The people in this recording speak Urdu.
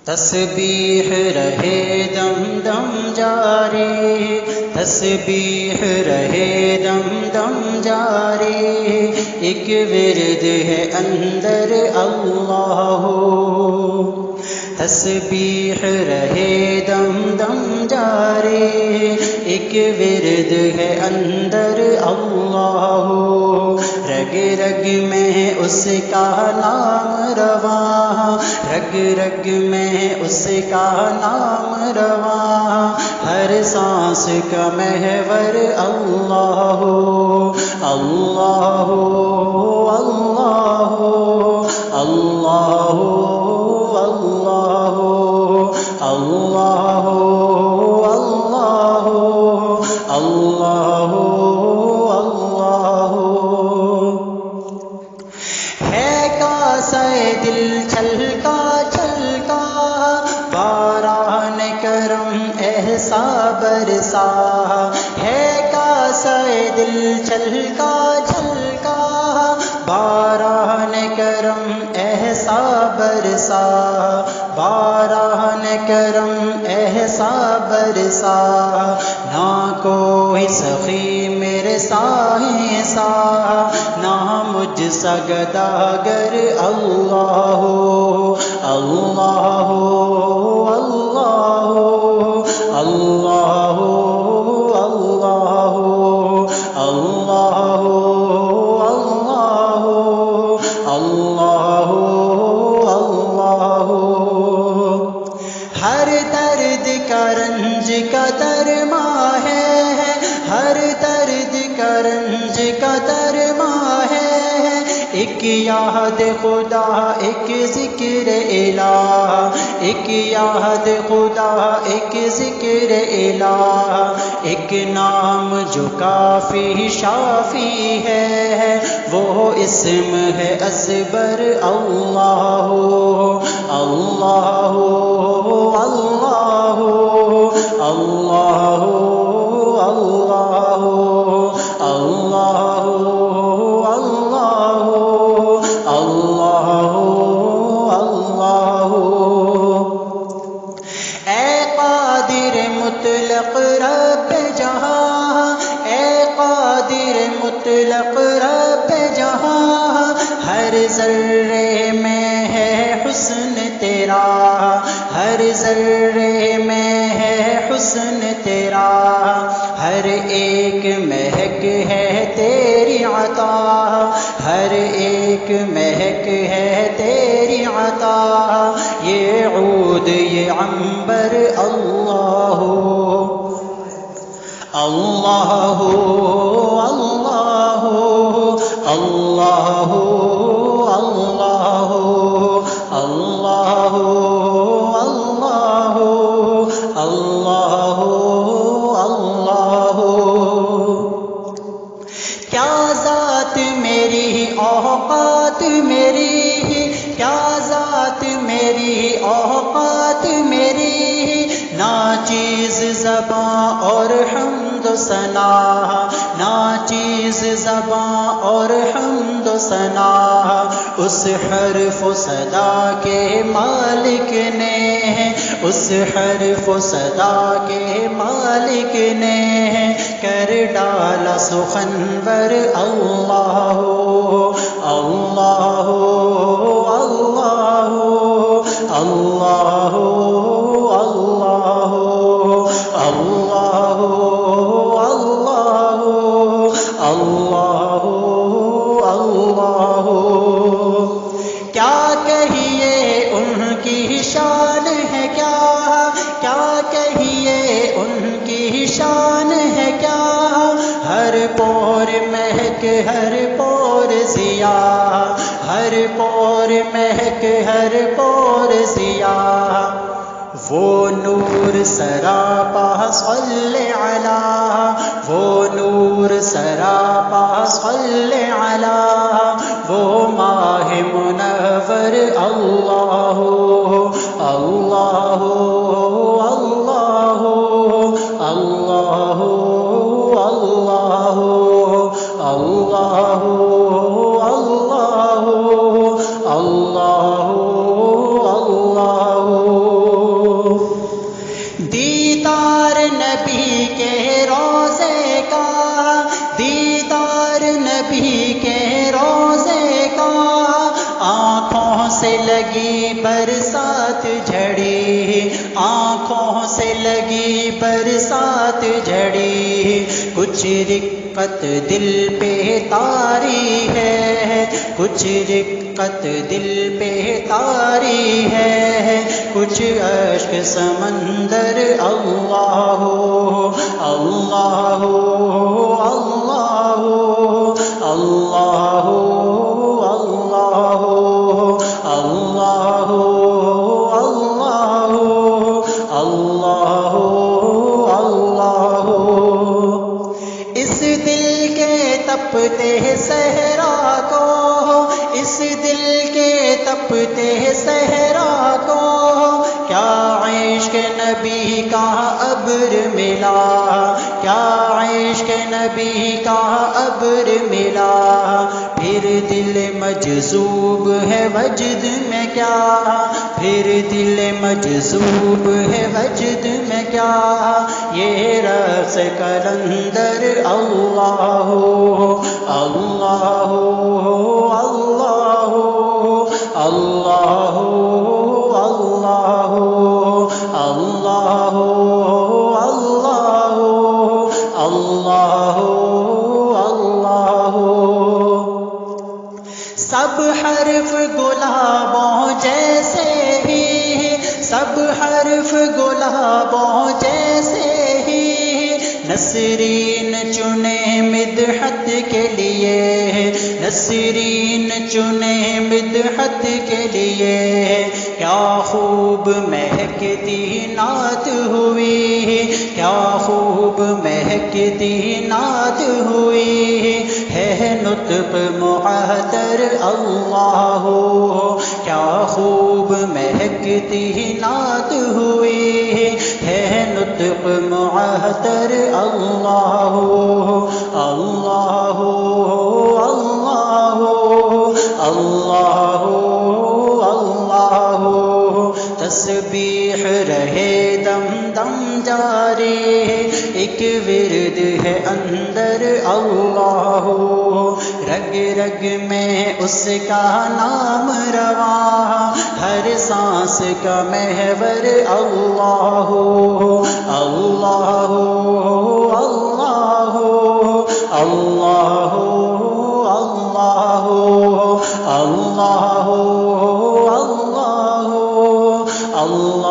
تسبیح رہے دم دم جاری، تسبیح رہے دم دم جاری، ایک ورد ہے اندر اللہ، تسبیح رہے دم دم جاری، ایک ورد ہے اندر اللہ، رگ رگ میں اس کا نام رواں، رگ رگ میں اس کا نام رواں، ہر سانس کا محور اللہ، اللہ اللہ اللہ اللہ اللہ اللہ اللہ۔ ہے کاسہ دل چھلکا چھلکا، باران کرم ایسا برسا، ہے کاسہ دل چھلکا چھلکا، باران کرم ایسا برسا، باران کرم ایسا برسا، نہ کوئی سخی میرے سائیں سا، نہ مجھ سا گداگر، اللہ اللہ اللہ اللہ اللہ اللہ اللہ اللہ۔ ہر درد کا رنج کا درما ہے، ہر درد کا رنج کا درما ہے، ایک یاد خدا ایک ذکر الہ، ایک یاد خدا ایک ذکر الہ، ایک نام جو کافی شافی ہے، وہ اسم ہے اصبر، اللہ اللہ اللہ اللہ اللہ اللہ اللہ اللہ۔ اے قادر مطلق رب جہاں، اے قادر مطلق رب جہاں، ہر ذرے میں ہے حسن تیرا، ہر ذرے میں ہے حسن تیرا، ہر ایک مہک ہے تیری عطا، ہر ایک مہک ہے تیری عطا، یہ عود یہ عنبر، اللہ اللہ اللہ اللہ اللہ اللہ اللہ اللہ۔ کیا ذات میری اوقات میری، کیا ذات میری اوقات میری، ناچیز زباں اور حمد و ثنا، ناچیز زباں اور حمد و ثنا، اس حرف و صدا کے مالک نے، اس حرف و صدا کے مالک نے کر ڈالا سخنور، اللہ اللہ اللہ اللہ اللہ اللہ اللہ اللہ۔ کیا کہیے ان کی شان ہے کیا، کیا کہیے ان کی شان ہے کیا، ہر پور مہک ہر پور سیاہ، ہر پور مہک ہر پور سیاہ، وہ نور سراپا صلی علی، وہ نور سراپا صلی علی، وہ ماہ منور، اللہ اللہ اللہ اللہ اللہ اللہ اللہ اللہ اللہ۔ برسات جھڑی، آنکھوں سے لگی برسات جھڑی، کچھ رقت دل پہ طاری ہے، کچھ رقت دل پہ طاری ہے، کچھ اشک سمندر اللہ اللہ اللہ اللہ اللہ اللہ اللہ اللہ اللہ۔ اس دل کے تپتے صحرا کو، اس دل کے تپتے صحرا کو، کیا عشق نبی کا ابر ملا، کیا عشق نبی کا ابر ملا، پھر دل مجذوب ہے وجد میں کیا، پھر دل مجذوب ہے وجد میں کیا، یہ رقص قلندر اللہ اللہ اللہ اللہ اللہ اللہ اللہ اللہ۔ سب حرف گلابوں جیسے ہی، سب حرف گلابوں جیسے ہی، نسرین چنے مدحت کے لیے، نسرین چنے مدحت کے لیے، کیا خوب مہکتی نعت ہوئی، کیا خوب مہکتی نعت ہوئی، ہے نطق معطر اللہ، کیا خوب مہکتی نعت ہوئی، ہے نطق معطر اللہ اللہ اللہ اللہ اللہ۔ تسبیح رہے دم دم جاری، ایک ورد ہے اندر اللہ، رگ رگ میں اس کا نام رواں، ہر سانس کا محور اللہ اللہ اللہ اللہ اللہ اللہ اللہ اللہ۔